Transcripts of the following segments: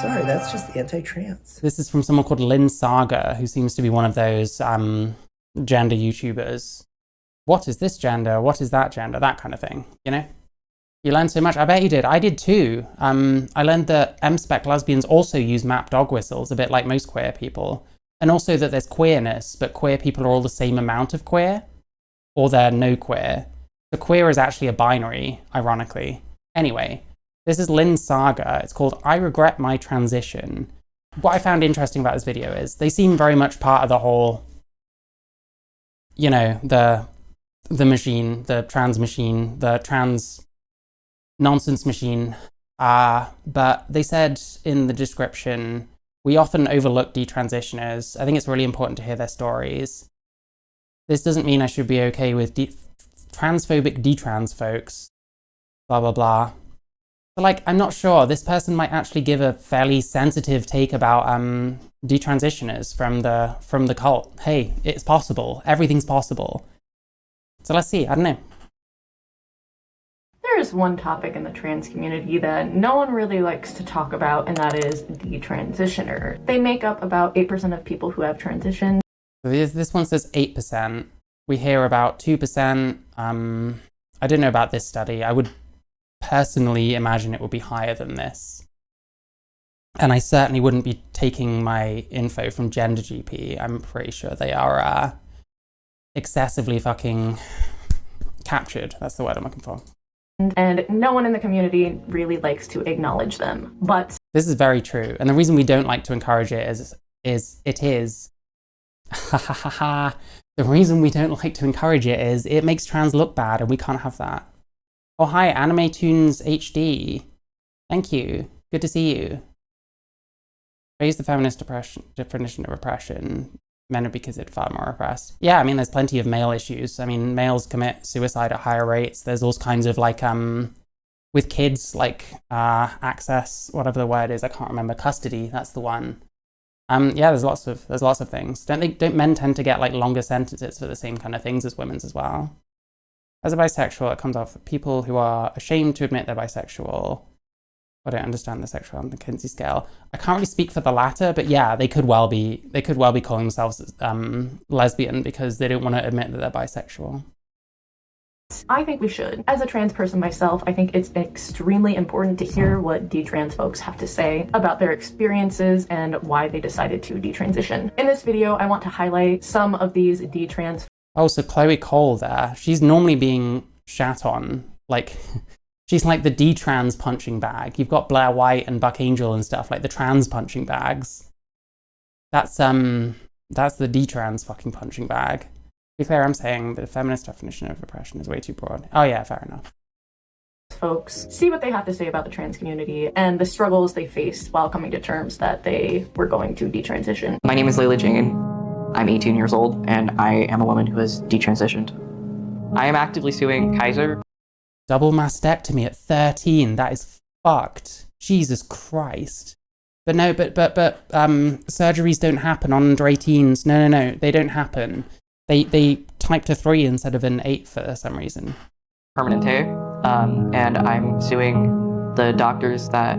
Sorry, that's just anti-trans. This is from someone called Lynn Saga, who seems to be one of those gender YouTubers. What is this gender? What is that gender? That kind of thing, you know? You learned so much. I bet you did. I did too. I learned that M-spec lesbians also use map dog whistles, a bit like most queer people. And also that there's queerness, but queer people are all the same amount of queer, or they're no queer. So queer is actually a binary, ironically. Anyway, this is Lynn's saga. It's called I Regret My Transition. What I found interesting about this video is they seem very much part of the whole, you know, the machine, the trans machine, the trans nonsense machine. But they said in the description, we often overlook detransitioners. I think it's really important to hear their stories. This doesn't mean I should be okay with transphobic detrans folks, blah, blah, blah. But like, I'm not sure. This person might actually give a fairly sensitive take about detransitioners from the cult. Hey, it's possible. Everything's possible. So let's see. I don't know. There's one topic in the trans community that no one really likes to talk about, and that is detransitioner. They make up about 8% of people who have transitioned. This one says 8%. We hear about 2%. I don't know about this study. I would personally imagine it would be higher than this. And I certainly wouldn't be taking my info from GenderGP. I'm pretty sure they are excessively fucking captured. That's the word I'm looking for. And no one in the community really likes to acknowledge them. But this is very true. And the reason we don't like to encourage it is the reason we don't like to encourage it is it makes trans look bad, and we can't have that. Oh, hi, Anime Tunes HD. Thank you. Good to see you. Raise the feminist definition of oppression. Men are because they're far more oppressed. Yeah, I mean, there's plenty of male issues. I mean, males commit suicide at higher rates. There's all kinds of like, with kids, like access, whatever the word is, I can't remember, custody, that's the one. Yeah, there's lots of things. Don't men tend to get like longer sentences for the same kind of things as women's as well? As a bisexual, it comes off people who are ashamed to admit they're bisexual. I don't understand the sexual on the Kinsey scale. I can't really speak for the latter, but yeah, they could well be calling themselves lesbian because they don't want to admit that they're bisexual. I think we should. As a trans person myself, I think it's extremely important to hear what detrans folks have to say about their experiences and why they decided to detransition. In this video, I want to highlight some of these detrans. Oh, so Chloe Cole there. She's normally being shat on. Like, she's like the detrans punching bag. You've got Blair White and Buck Angel and stuff, like the trans punching bags. That's the detrans fucking punching bag. To be clear, I'm saying the feminist definition of oppression is way too broad. Oh yeah, fair enough. Folks see what they have to say about the trans community and the struggles they faced while coming to terms that they were going to detransition. My name is Layla Jane. I'm 18 years old, and I am a woman who has detransitioned. I am actively suing Kaiser. Double mastectomy at 13, that is fucked. Jesus Christ. But no, but surgeries don't happen on under 18s. No, they don't happen. They typed a 3 instead of an 8 for some reason. Permanente, and I'm suing the doctors that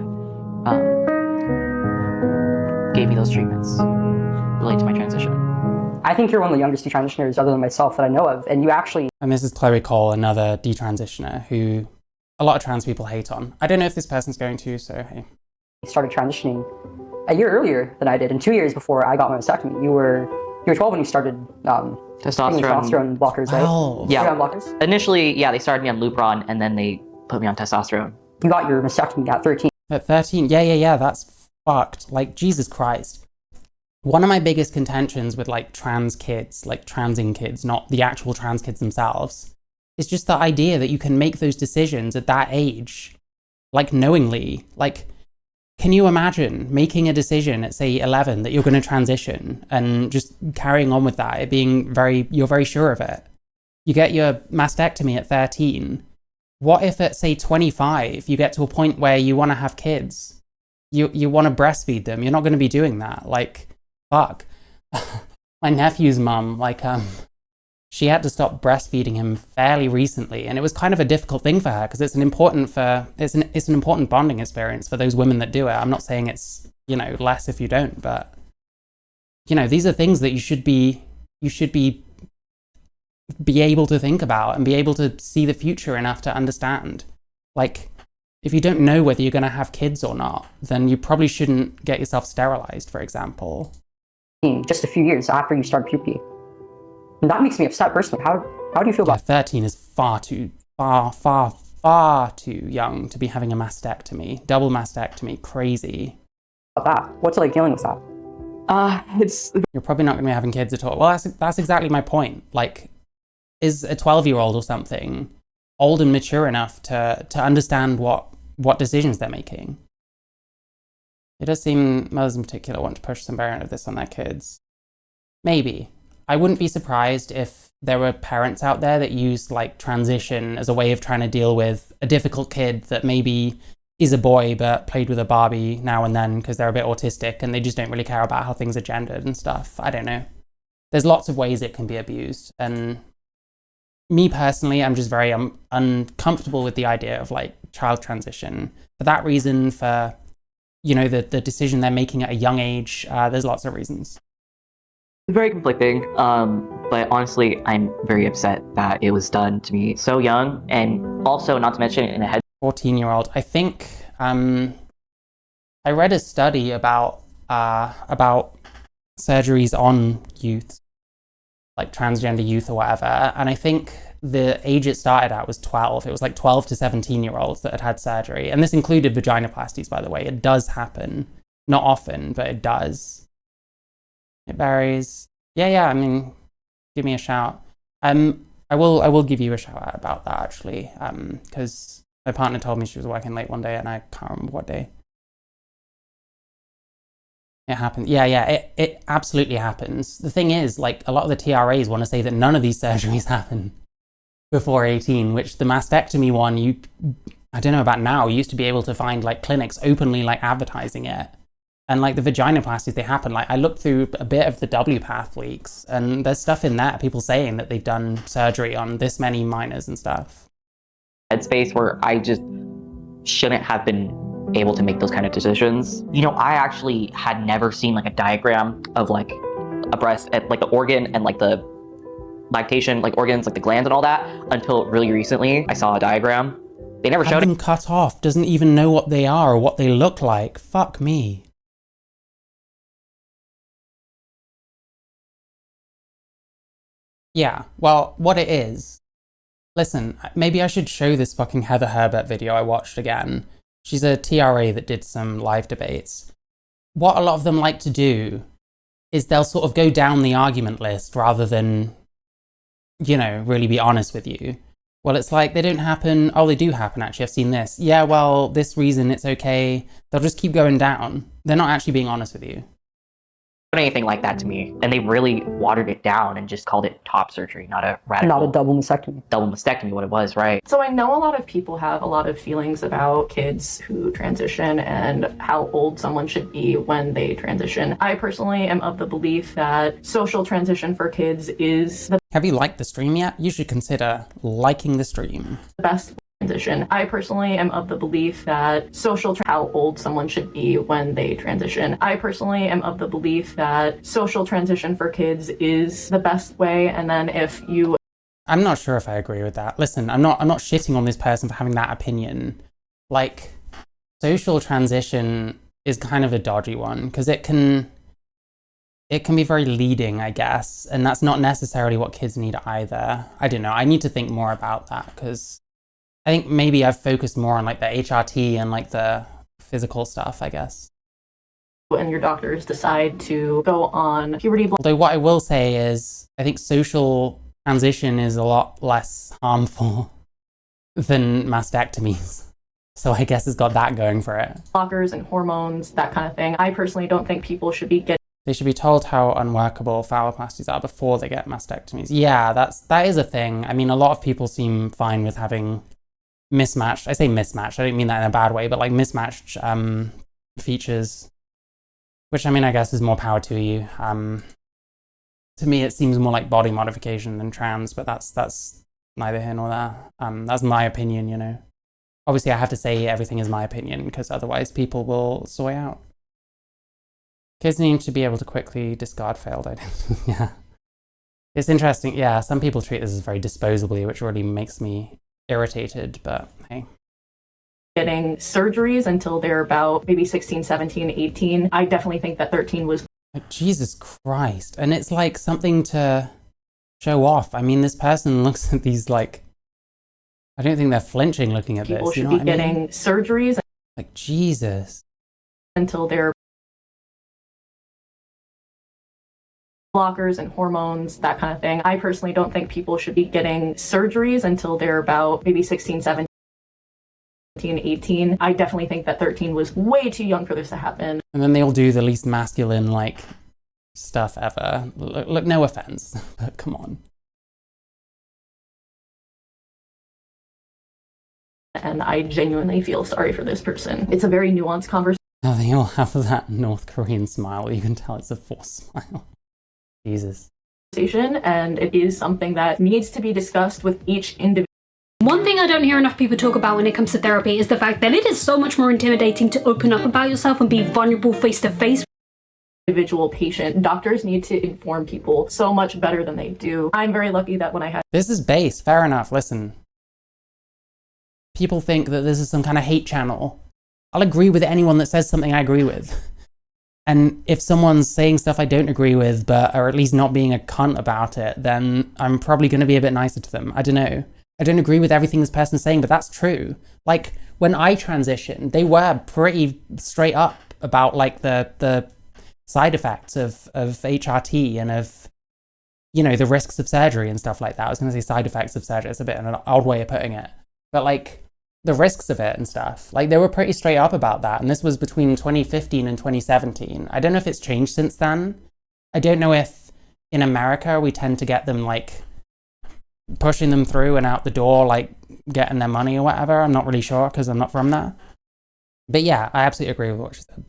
gave me those treatments related to my transition. I think you're one of the youngest detransitioners other than myself that I know of, and you actually... And this is Chloe Cole, another detransitioner who a lot of trans people hate on. I don't know if this person's going to, so hey. ...started transitioning a year earlier than I did, and 2 years before I got my mastectomy. You were 12 when you started testosterone blockers, right? Oh. Yeah. Blockers? Initially, yeah, they started me on Lupron, and then they put me on testosterone. You got your mastectomy at 13. At 13? Yeah, that's fucked. Like, Jesus Christ. One of my biggest contentions with like trans kids, like transing kids, not the actual trans kids themselves, is just the idea that you can make those decisions at that age, like knowingly. Like, can you imagine making a decision at say 11 that you're going to transition and just carrying on with that, it being you're very sure of it? You get your mastectomy at 13. What if at say 25 you get to a point where you want to have kids? You want to breastfeed them? You're not going to be doing that. Like, fuck. My nephew's mum, like, she had to stop breastfeeding him fairly recently, and it was kind of a difficult thing for her because it's an important bonding experience for those women that do it. I'm not saying it's, you know, less if you don't, but you know, these are things that you should be able to think about and be able to see the future enough to understand. Like, if you don't know whether you're going to have kids or not, then you probably shouldn't get yourself sterilized, for example. Just a few years after you start puberty. And that makes me upset personally. How do you feel about 13 is far too young to be having a mastectomy, double mastectomy, crazy. that? What's it like dealing with that? You're probably not going to be having kids at all. Well, that's exactly my point. Like, is a 12-year-old or something old and mature enough to understand what decisions they're making? It does seem mothers in particular want to push some variant of this on their kids. Maybe. I wouldn't be surprised if there were parents out there that used like transition as a way of trying to deal with a difficult kid that maybe is a boy but played with a Barbie now and then because they're a bit autistic and they just don't really care about how things are gendered and stuff. I don't know. There's lots of ways it can be abused, and me personally, I'm just very uncomfortable with the idea of like child transition. For that reason, for, you know, the decision they're making at a young age, there's lots of reasons. Very conflicting, but honestly, I'm very upset that it was done to me so young, and also, not to mention, in a head 14-year-old. I think I read a study about surgeries on youth, like transgender youth or whatever, and I think the age it started at was 12. It was like 12 to 17-year-olds that had surgery, and this included vaginoplasties, by the way. It does happen, not often, but it does. It varies. Yeah, I mean, give me a shout. I will give you a shout out about that, actually, because my partner told me she was working late one day and I can't remember what day. It happened. Yeah, it absolutely happens. The thing is, like, a lot of the TRAs want to say that none of these surgeries happen before 18, which the mastectomy one, I don't know about now, you used to be able to find like clinics openly like advertising it. And like the vaginoplasties, they happen. Like, I looked through a bit of the WPATH leaks and there's stuff in there, people saying that they've done surgery on this many minors and stuff. headspace where I just shouldn't have been able to make those kind of decisions. You know, I actually had never seen like a diagram of like a breast, like the organ and like the lactation, like organs, like the glands and all that, until really recently I saw a diagram. They never showed it. Them cut off, doesn't even know what they are or what they look like. Fuck me. Yeah, well, what it is, listen, maybe I should show this fucking Heather Herbert video I watched again. She's a TRA that did some live debates. What a lot of them like to do is they'll sort of go down the argument list rather than, you know, really be honest with you. Well, it's like, they don't happen. Oh, they do happen, actually. I've seen this. Yeah, well, this reason, it's okay. They'll just keep going down. They're not actually being honest with you. Anything like that to me, and they really watered it down and just called it top surgery, not a radical, Not a double mastectomy. double mastectomy, what it was, right? So I know a lot of people have a lot of feelings about kids who transition and how old someone should be when they transition. I personally am of the belief that social transition for kids is the Have you liked the stream yet? You should consider liking the stream. best transition. I personally am of the belief that how old someone should be when they transition. I personally am of the belief that social transition for kids is the best way, and then if you I'm not sure if I agree with that. Listen, I'm not shitting on this person for having that opinion. Like, social transition is kind of a dodgy one because it can be very leading, I guess, and that's not necessarily what kids need either. I don't know. I need to think more about that because I think maybe I've focused more on like the HRT and like the physical stuff, I guess. and your doctors decide to go on puberty Although what I will say is I think social transition is a lot less harmful than mastectomies. So I guess it's got that going for it. blockers and hormones, that kind of thing. I personally don't think people should be getting They should be told how unworkable phalloplasties are before they get mastectomies. Yeah, that is a thing. I mean, a lot of people seem fine with having mismatched, I say mismatched, I don't mean that in a bad way, but like mismatched features, which I mean, I guess is more power to you. to me, it seems more like body modification than trans, but that's neither here nor there. That's my opinion, you know. Obviously, I have to say everything is my opinion because otherwise people will soy out. Kids need to be able to quickly discard failed identity. Yeah. It's interesting. Yeah, some people treat this as very disposably, which really makes me irritated, but hey. Getting surgeries until they're about maybe 16, 17, 18. I definitely think that 13 was... Like, Jesus Christ. And it's like something to show off. I mean, this person looks at these like... I don't think they're flinching looking at People this. should You know be what I getting mean? surgeries Like, Jesus. until they're blockers and hormones, that kind of thing. I personally don't think people should be getting surgeries until they're about maybe 16, 17, 18. I definitely think that 13 was way too young for this to happen. And then they all do the least masculine, like, stuff ever. Look, no offense, but come on. And I genuinely feel sorry for this person. It's a very nuanced conversation. Oh, they all have that North Korean smile. You can tell it's a forced smile. Jesus. And it is something that needs to be discussed with each individual. One thing I don't hear enough people talk about when it comes to therapy is the fact that it is so much more intimidating to open up about yourself and be vulnerable face to face. Individual patient. Doctors need to inform people so much better than they do. I'm very lucky that when I had... This is base. Fair enough. Listen. People think that this is some kind of hate channel. I'll agree with anyone that says something I agree with. And if someone's saying stuff I don't agree with, but are at least not being a cunt about it, then I'm probably going to be a bit nicer to them. I don't know. I don't agree with everything this person's saying, but that's true. Like, when I transitioned, they were pretty straight up about, like, the side effects of HRT and of, you know, the risks of surgery and stuff like that. I was going to say side effects of surgery. It's a bit an odd way of putting it. But, like, the risks of it and stuff. Like, they were pretty straight up about that. And this was between 2015 and 2017. I don't know if it's changed since then. I don't know if in America we tend to get them, like, pushing them through and out the door, like, getting their money or whatever. I'm not really sure because I'm not from there. But yeah, I absolutely agree with what she said.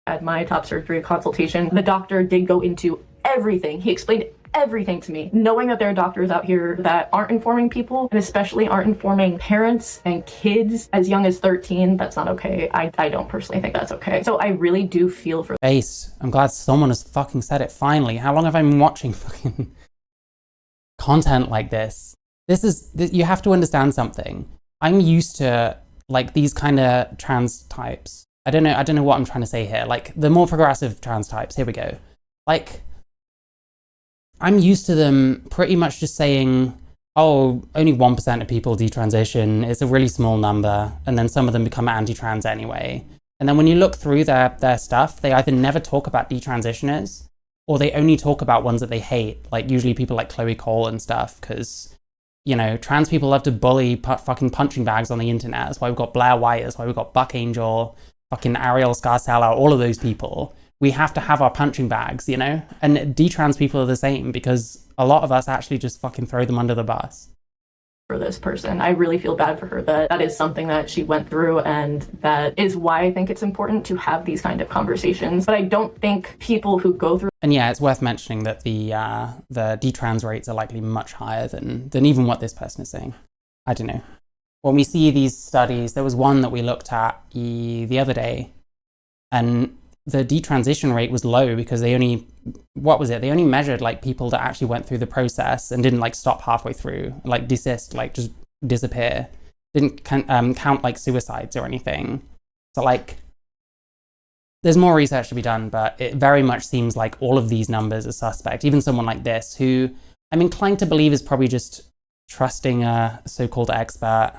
At my top surgery consultation, the doctor did go into everything. He explained everything to me. Knowing that there are doctors out here that aren't informing people, and especially aren't informing parents and kids as young as 13, that's not okay. I don't personally think that's okay. So I really do feel for... Ace, I'm glad someone has fucking said it finally. How long have I been watching fucking content like this? You have to understand something. I'm used to, like, these kind of trans types. I don't know what I'm trying to say here. Like, the more progressive trans types, here we go. Like, I'm used to them pretty much just saying, oh, only 1% of people detransition, it's a really small number, and then some of them become anti-trans anyway. And then when you look through their stuff, they either never talk about detransitioners, or they only talk about ones that they hate, like usually people like Chloe Cole and stuff, because, you know, trans people love to bully fucking punching bags on the internet. That's why we've got Blair White, that's why we've got Buck Angel, fucking Ariel Scarcella, all of those people. We have to have our punching bags, you know? And detrans people are the same because a lot of us actually just fucking throw them under the bus. For this person, I really feel bad for her that is something that she went through, and that is why I think it's important to have these kind of conversations. But I don't think people who go through... And yeah, it's worth mentioning that the detrans rates are likely much higher than even what this person is saying. I don't know. When we see these studies, there was one that we looked at the other day, and the detransition rate was low because they only measured like people that actually went through the process and didn't like stop halfway through, like desist, like just disappear. Didn't count like suicides or anything. So like, there's more research to be done, but it very much seems like all of these numbers are suspect. Even someone like this, who I'm inclined to believe is probably just trusting a so-called expert.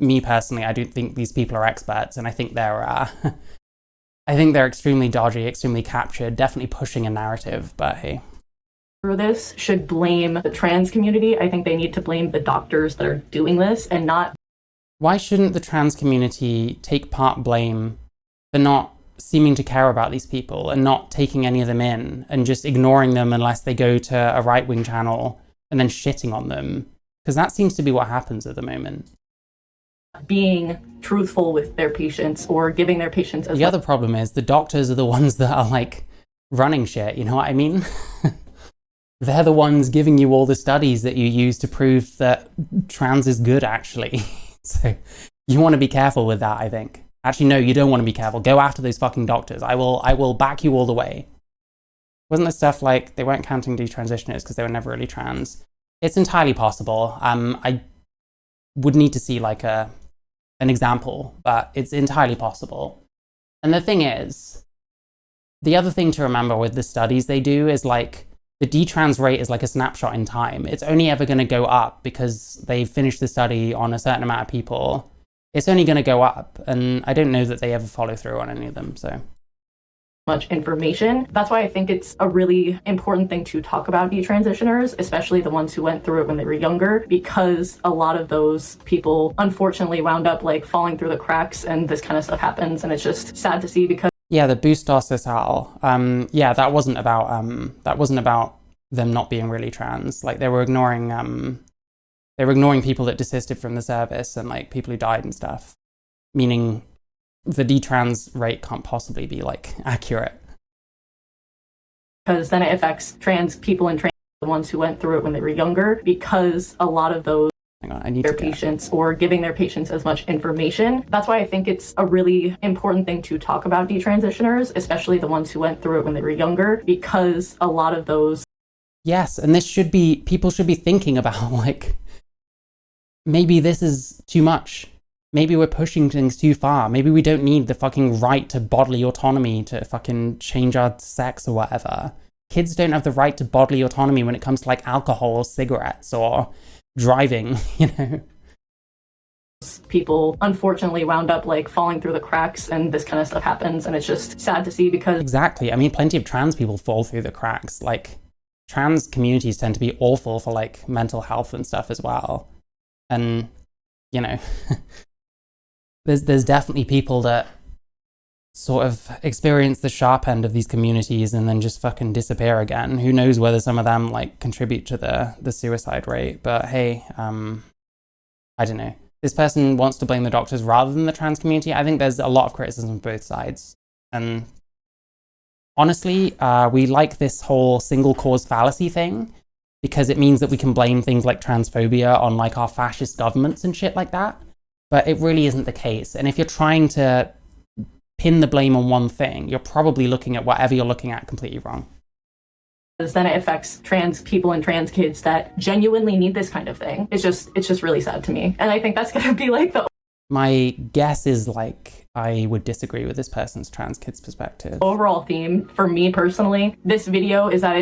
Me personally, I don't think these people are experts, and I think they're extremely dodgy, extremely captured, definitely pushing a narrative, but hey. Through this should blame the trans community. I think they need to blame the doctors that are doing this and not... Why shouldn't the trans community take part blame for not seeming to care about these people and not taking any of them in and just ignoring them unless they go to a right-wing channel and then shitting on them? Because that seems to be what happens at the moment. Being truthful with their patients or giving their patients... The other problem is the doctors are the ones that are like running shit, you know what I mean? They're the ones giving you all the studies that you use to prove that trans is good, actually. So you want to be careful with that, I think. Actually, no, you don't want to be careful. Go after those fucking doctors. I will back you all the way. Wasn't the stuff like they weren't counting detransitioners because they were never really trans? It's entirely possible. I would need to see like an example, but it's entirely possible. And the thing is, the other thing to remember with the studies they do is like the detrans rate is like a snapshot in time. It's only ever going to go up because they've finished the study on a certain amount of people. It's only going to go up, and I don't know that they ever follow through on any of them, so. Much information. That's why I think it's a really important thing to talk about detransitioners, especially the ones who went through it when they were younger, because a lot of those people unfortunately wound up like falling through the cracks, and this kind of stuff happens, and it's just sad to see because yeah, the boostos social. Yeah, that wasn't about them not being really trans. Like they were ignoring people that desisted from the service and like people who died and stuff. Meaning the detrans rate can't possibly be like accurate. Because then it affects trans people and the ones who went through it when they were younger, because a lot of those their patients or giving their patients as much information. That's why I think it's a really important thing to talk about detransitioners, especially the ones who went through it when they were younger, because a lot of those. Yes, and people should be thinking about like, maybe this is too much. Maybe we're pushing things too far. Maybe we don't need the fucking right to bodily autonomy to fucking change our sex or whatever. Kids don't have the right to bodily autonomy when it comes to like alcohol or cigarettes or driving, you know. People unfortunately wound up like falling through the cracks, and this kind of stuff happens, and it's just sad to see because exactly. I mean, plenty of trans people fall through the cracks. Like trans communities tend to be awful for like mental health and stuff as well. And you know, there's definitely people that sort of experience the sharp end of these communities and then just fucking disappear again. Who knows whether some of them like contribute to the suicide rate, but hey, I don't know. This person wants to blame the doctors rather than the trans community. I think there's a lot of criticism on both sides. And honestly, we like this whole single cause fallacy thing because it means that we can blame things like transphobia on like our fascist governments and shit like that. But it really isn't the case. And if you're trying to pin the blame on one thing, you're probably looking at whatever you're looking at completely wrong. Then it affects trans people and trans kids that genuinely need this kind of thing. It's just really sad to me. And I think that's gonna be like the my guess is like I would disagree with this person's trans kids perspective. Overall theme for me personally, this video is that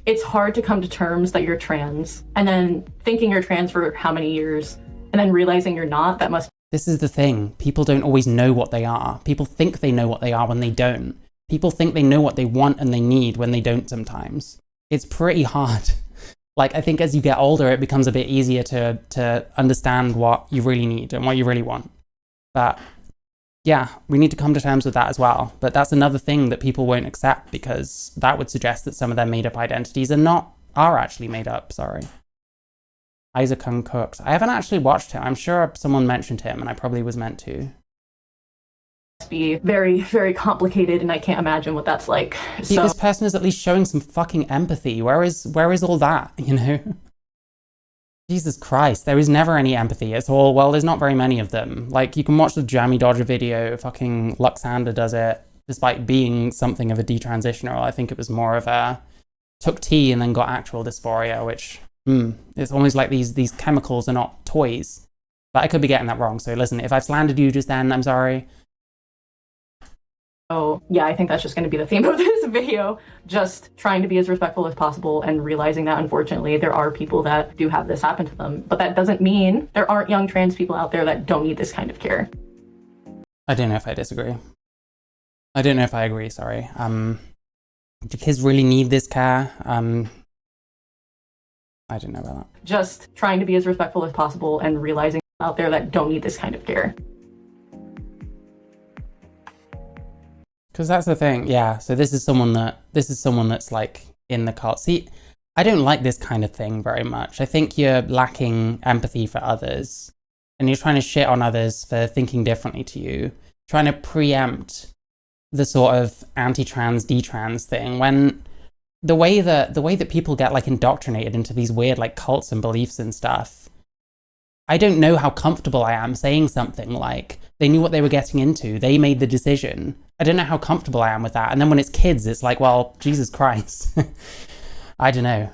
it's hard to come to terms that you're trans, and then thinking you're trans for how many years, and then realizing you're not. This is the thing. People don't always know what they are. People think they know what they are when they don't. People think they know what they want and they need when they don't sometimes. It's pretty hard. Like, I think as you get older, it becomes a bit easier to understand what you really need and what you really want. But yeah, we need to come to terms with that as well. But that's another thing that people won't accept because that would suggest that some of their made-up identities are actually made up, sorry. Isaac Uncooked. I haven't actually watched him. I'm sure someone mentioned him and I probably was meant to. Be very, very complicated, and I can't imagine what that's like. See, this person is at least showing some fucking empathy. Where is all that, you know? Jesus Christ, there is never any empathy. It's all, well, there's not very many of them. Like, you can watch the Jamie Dodger video, fucking Luxander does it, despite being something of a detransitioner. I think it was more of a took tea and then got actual dysphoria, which, it's almost like these chemicals are not toys. But I could be getting that wrong, so listen, if I've slandered you just then, I'm sorry. Oh, yeah, I think that's just going to be the theme of this video. Just trying to be as respectful as possible and realizing that, unfortunately, there are people that do have this happen to them. But that doesn't mean there aren't young trans people out there that don't need this kind of care. I don't know if I disagree. I don't know if I agree, sorry. Do kids really need this care? I don't know about that. Just trying to be as respectful as possible and realizing out there that don't need this kind of care. Because that's the thing, yeah. So this is someone that's like in the cult. See, I don't like this kind of thing very much. I think you're lacking empathy for others, and you're trying to shit on others for thinking differently to you, trying to preempt the sort of anti-trans, detrans thing, when the way that people get like indoctrinated into these weird like cults and beliefs and stuff, I don't know how comfortable I am saying something like, they knew what they were getting into, they made the decision. I don't know how comfortable I am with that. And then when it's kids, it's like, well, Jesus Christ. I don't know.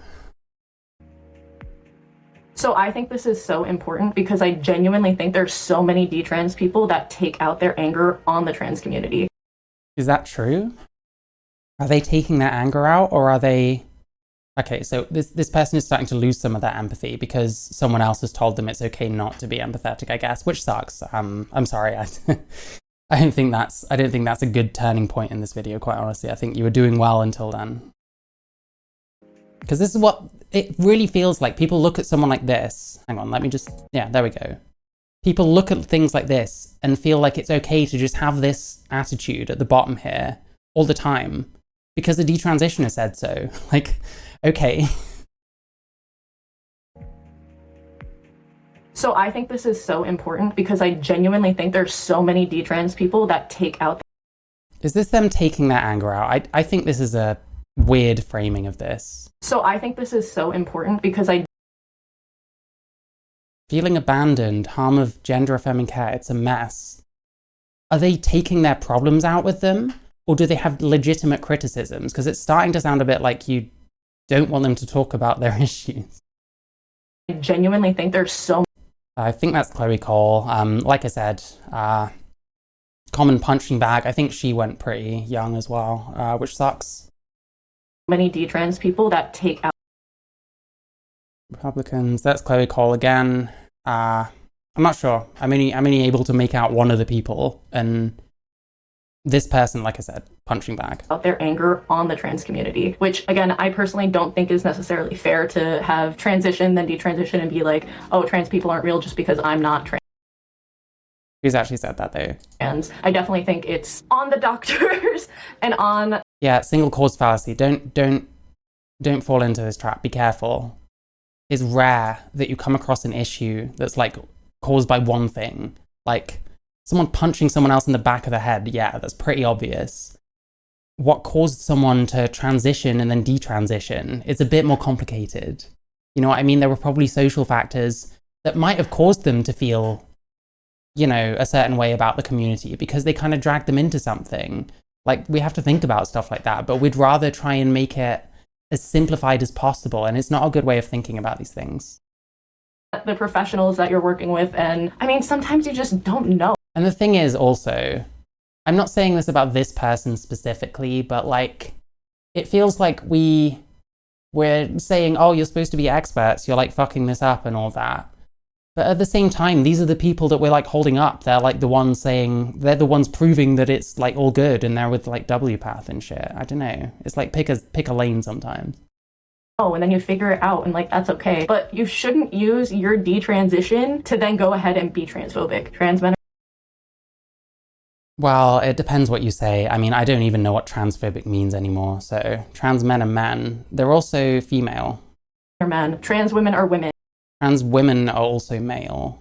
So I think this is so important because I genuinely think there's so many detrans people that take out their anger on the trans community. Is that true? Are they taking their anger out, or are they... Okay, so this person is starting to lose some of that empathy because someone else has told them it's okay not to be empathetic, I guess, which sucks. I'm sorry. I don't think that's a good turning point in this video, quite honestly. I think you were doing well until then. Because this is what it really feels like. People look at someone like this. Hang on, let me just... Yeah, there we go. People look at things like this and feel like it's okay to just have this attitude at the bottom here all the time because the detransitioner said so. Like, okay. So I think this is so important because I genuinely think there's so many detrans people that take out... Is this them taking their anger out? I think this is a weird framing of this. So I think this is so important because I... Feeling abandoned, harm of gender-affirming care, it's a mess. Are they taking their problems out with them? Or do they have legitimate criticisms? Because it's starting to sound a bit like you don't want them to talk about their issues. I genuinely think there's so... I think that's Chloe Cole. Like I said, common punching bag. I think she went pretty young as well, which sucks. many detrans people that take out... Republicans, that's Chloe Cole again. I'm not sure. I'm only able to make out one of the people, and this person, like I said, punching back. Out their anger on the trans community, which again, I personally don't think is necessarily fair to have transition, then detransition and be like, oh, trans people aren't real just because I'm not trans. Who's actually said that though? And I definitely think it's on the doctors and on... Yeah, single cause fallacy. Don't fall into this trap. Be careful. It's rare that you come across an issue that's like caused by one thing. Like someone punching someone else in the back of the head. Yeah, that's pretty obvious. What caused someone to transition and then detransition is a bit more complicated. You know what I mean? There were probably social factors that might have caused them to feel, you know, a certain way about the community because they kind of dragged them into something. Like, we have to think about stuff like that, but we'd rather try and make it as simplified as possible, and it's not a good way of thinking about these things. The professionals that you're working with, and I mean, sometimes you just don't know. And the thing is also, I'm not saying this about this person specifically, but like, it feels like we're saying, oh, you're supposed to be experts, you're like fucking this up and all that. But at the same time, these are the people that we're like holding up. They're like the ones saying, they're the ones proving that it's like all good, and they're with like WPATH and shit. I don't know. It's like pick a lane sometimes. Oh, and then you figure it out, and like, that's okay. But you shouldn't use your detransition to then go ahead and be transphobic. Trans men. Well, it depends what you say. I mean, I don't even know what transphobic means anymore. So trans men are men. They're also female. Are men. Trans women are women. Trans women are also male.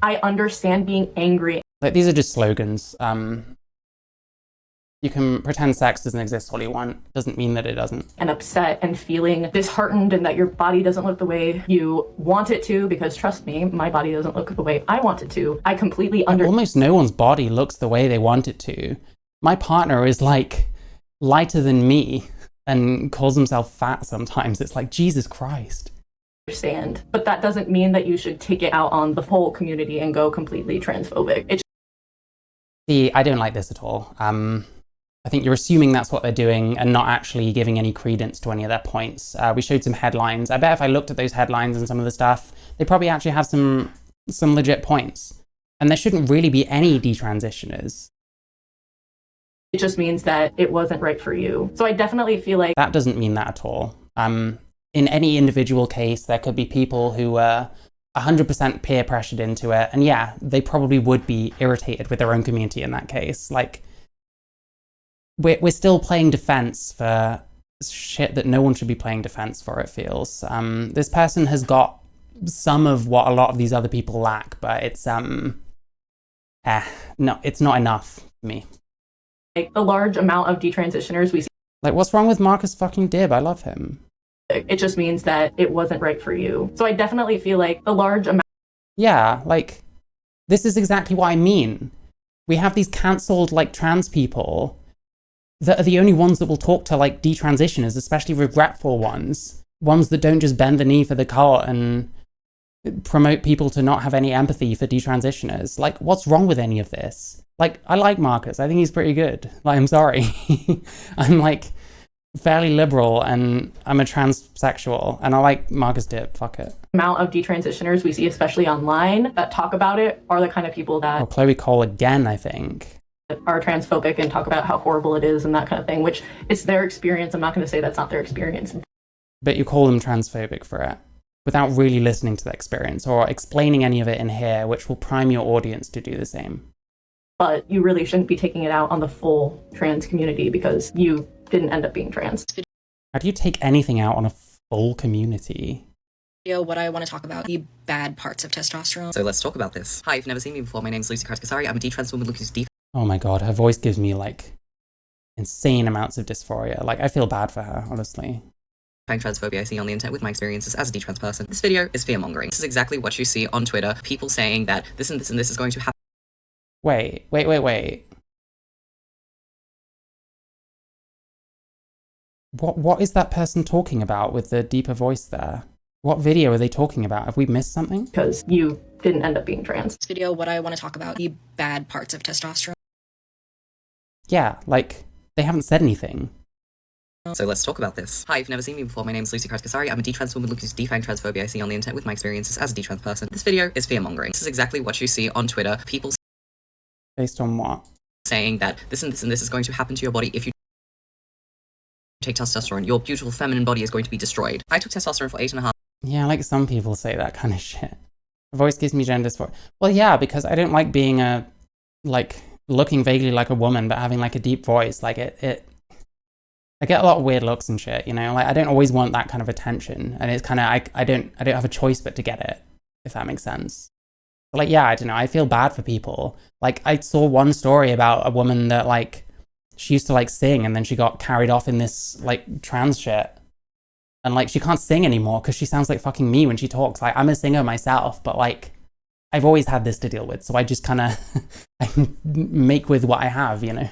I understand being angry. Like, these are just slogans. You can pretend sex doesn't exist all you want. Doesn't mean that it doesn't. And upset and feeling disheartened and that your body doesn't look the way you want it to, because trust me, my body doesn't look the way I want it to. I completely Almost no one's body looks the way they want it to. My partner is like lighter than me and calls himself fat sometimes. It's like, Jesus Christ. Understand, but that doesn't mean that you should take it out on the whole community and go completely transphobic. See, I don't like this at all. I think you're assuming that's what they're doing and not actually giving any credence to any of their points. We showed some headlines. I bet if I looked at those headlines and some of the stuff, they probably actually have some legit points. And there shouldn't really be any detransitioners. It just means that it wasn't right for you. So I definitely feel like... That doesn't mean that at all. In any individual case, there could be people who were 100% peer pressured into it. And yeah, they probably would be irritated with their own community in that case. Like, we're still playing defense for shit that no one should be playing defense for, it feels. This person has got some of what a lot of these other people lack, but it's, no, it's not enough for me. like the large amount of detransitioners we see. Like, what's wrong with Marcus fucking Dibb? I love him. It just means that it wasn't right for you. So I definitely feel like the large amount. Yeah, like, this is exactly what I mean. We have these cancelled, like, trans people that are the only ones that will talk to, like, detransitioners, especially regretful ones. Ones that don't just bend the knee for the cult and promote people to not have any empathy for detransitioners. Like, what's wrong with any of this? Like, I like Marcus. I think he's pretty good. Like, I'm sorry. I'm, like, fairly liberal and I'm a transsexual and I like Marcus Dibb. Fuck it. Amount of detransitioners we see, especially online, that talk about it are the kind of people that Chloe Cole again, I think. Are transphobic and talk about how horrible it is and that kind of thing, which it's their experience. I'm not going to say that's not their experience. But you call them transphobic for it without really listening to the experience or explaining any of it in here, which will prime your audience to do the same. But you really shouldn't be taking it out on the full trans community because you didn't end up being trans. How do you take anything out on a full community? What I want to talk about, the bad parts of testosterone. So let's talk about this. Hi, if you've never seen me before, my name's Lucy Karskasari. I'm a detrans woman looking to Oh my god, her voice gives me, like, insane amounts of dysphoria. Like, I feel bad for her, honestly. define transphobia I see on the internet with my experiences as a detrans person. This video is fear-mongering. This is exactly what you see on Twitter. People saying that this and this and this is going to happen. Wait. What is that person talking about with the deeper voice there? What video are they talking about? Have we missed something? Because you didn't end up being trans. This video, what I want to talk about, the bad parts of testosterone. Yeah, like, they haven't said anything. So let's talk about this. Hi, if you've never seen me before, my name is Lucy Karskasari. I'm a detrans woman looking to define transphobia I see on the internet with my experiences as a detrans person. This video is fear-mongering. This is exactly what you see on Twitter. People Based on what? saying that this and this and this is going to happen to your body if you take testosterone. Your beautiful feminine body is going to be destroyed. I took testosterone for 8.5 Yeah, like some people say that kind of shit. Voice gives me gender dysphoria. Well, yeah, because I don't like being looking vaguely like a woman, but having like a deep voice. Like I get a lot of weird looks and shit, you know? Like, I don't always want that kind of attention. And it's kind of, I don't have a choice but to get it, if that makes sense. But like, yeah, I don't know. I feel bad for people. Like, I saw one story about a woman that, like, she used to, like, sing and then she got carried off in this, like, trans shit. And, like, she can't sing anymore because she sounds like fucking me when she talks. Like, I'm a singer myself, but, like, I've always had this to deal with. So I just kind of I make with what I have, you know?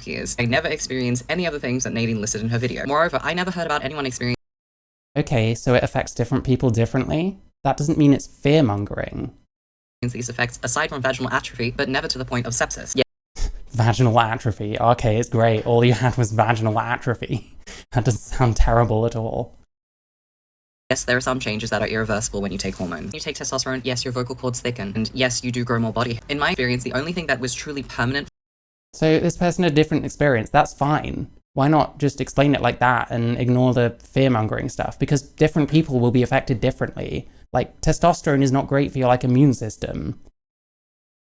years. I never experienced any other things that Nadine listed in her video. Moreover, I never heard about anyone experiencing Okay, so it affects different people differently? That doesn't mean it's fear-mongering. these effects aside from vaginal atrophy, but never to the point of sepsis. Yeah. Vaginal atrophy. Okay, it's great. All you had was vaginal atrophy. That doesn't sound terrible at all. Yes, there are some changes that are irreversible when you take hormone. When you take testosterone, yes, your vocal cords thicken, and yes, you do grow more body. In my experience, the only thing that was truly permanent So this person had a different experience. That's fine. Why not just explain it like that and ignore the fear-mongering stuff? Because different people will be affected differently. Like, testosterone is not great for your, like, immune system.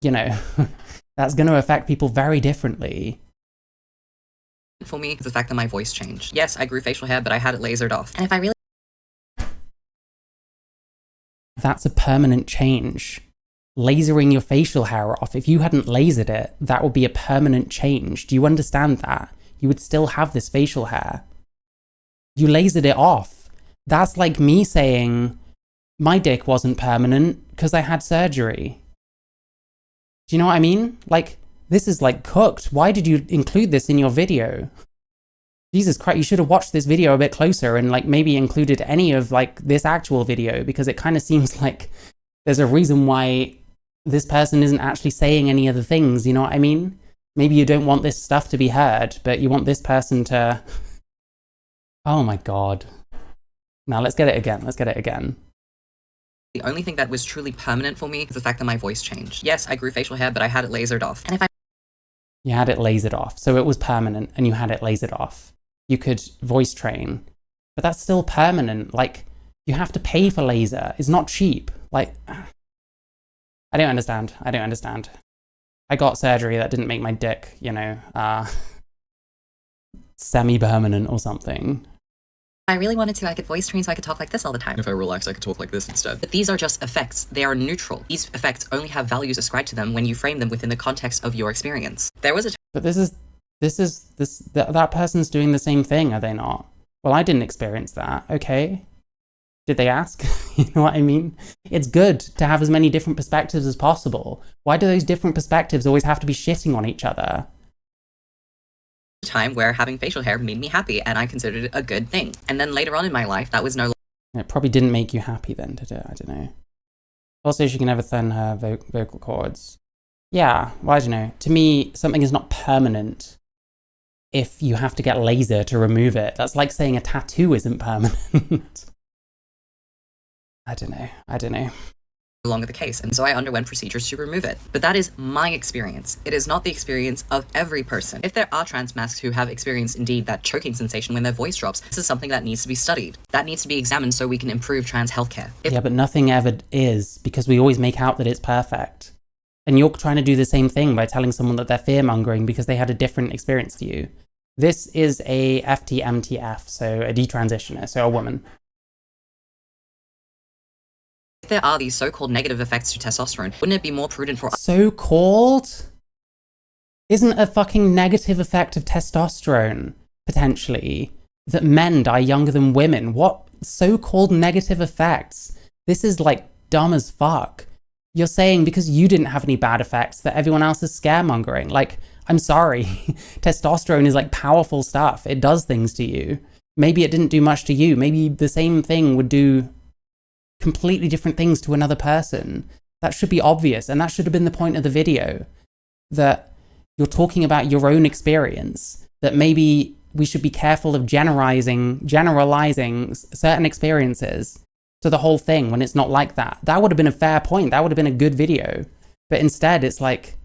You know, that's going to affect people very differently. for me is the fact that my voice changed. Yes, I grew facial hair, but I had it lasered off. And if I really That's a permanent change. Lasering your facial hair off, if you hadn't lasered it, that would be a permanent change. Do you understand that? You would still have this facial hair. You lasered it off. That's like me saying, my dick wasn't permanent because I had surgery. Do you know what I mean? Like, this is like cooked. Why did you include this in your video? Jesus Christ, you should have watched this video a bit closer and like maybe included any of like this actual video, because it kind of seems like there's a reason why this person isn't actually saying any of the things, you know what I mean? Maybe you don't want this stuff to be heard, but you want this person to... Oh my god. Now let's get it again. The only thing that was truly permanent for me is the fact that my voice changed. Yes, I grew facial hair, but I had it lasered off. and if I You had it lasered off, so it was permanent and you had it lasered off. You could voice train, but that's still permanent. Like, you have to pay for laser. It's not cheap. Like, I don't understand. I got surgery that didn't make my dick, you know, semi-permanent or something. I really wanted to, I could voice train so I could talk like this all the time. If I relax, I could talk like this instead. But these are just effects. They are neutral. These effects only have values ascribed to them when you frame them within the context of your experience. There was a But that person's doing the same thing, are they not? Well, I didn't experience that. Okay. Did they ask? You know what I mean? It's good to have as many different perspectives as possible. Why do those different perspectives always have to be shitting on each other? time where having facial hair made me happy and I considered it a good thing. And then later on in my life, that was no It probably didn't make you happy then, did it? I don't know. Also, she can never thin her vocal cords. Yeah, well, I don't know. To me, something is not permanent if you have to get laser to remove it. That's like saying a tattoo isn't permanent. I don't know. longer the case, and so I underwent procedures to remove it. But that is my experience. It is not the experience of every person. If there are trans masks who have experienced indeed that choking sensation when their voice drops, this is something that needs to be studied. That needs to be examined so we can improve trans healthcare. Yeah, but nothing ever is, because we always make out that it's perfect. And you're trying to do the same thing by telling someone that they're fear-mongering because they had a different experience to you. This is a FTMTF, so a detransitioner, so a woman. If there are these so-called negative effects to testosterone, wouldn't it be more prudent for So-called? Isn't a fucking negative effect of testosterone, potentially, that men die younger than women? What so-called negative effects? This is like dumb as fuck. You're saying because you didn't have any bad effects that everyone else is scaremongering. Like, I'm sorry. Testosterone is like powerful stuff. It does things to you. Maybe it didn't do much to you. Maybe the same thing would do completely different things to another person. That should be obvious, and that should have been the point of the video. That you're talking about your own experience, that maybe we should be careful of generalizing certain experiences to the whole thing when it's not like that. That would have been a fair point. That would have been a good video. But instead, it's like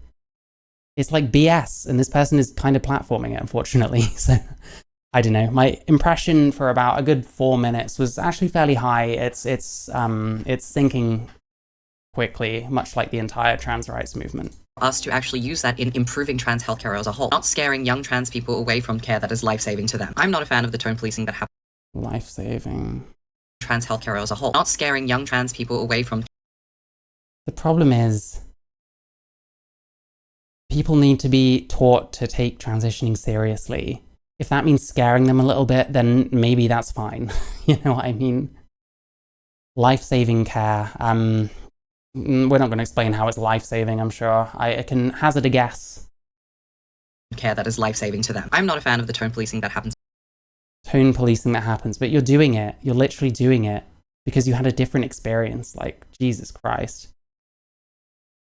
BS, and this person is kind of platforming it, unfortunately. So I don't know. My impression for about a good 4 minutes was actually fairly high. It's sinking quickly, much like the entire trans rights movement. us to actually use that in improving trans healthcare as a whole, not scaring young trans people away from care that is life-saving to them. I'm not a fan of the tone policing that happens. Life-saving. Trans healthcare as a whole, not scaring young trans people away from. The problem is, people need to be taught to take transitioning seriously. If that means scaring them a little bit, then maybe that's fine. You know what I mean? Life-saving care. We're not going to explain how it's life-saving, I'm sure. I can hazard a guess. Care that is life-saving to them. I'm not a fan of the tone policing that happens. Tone policing that happens, but you're doing it. You're literally doing it because you had a different experience. Like, Jesus Christ.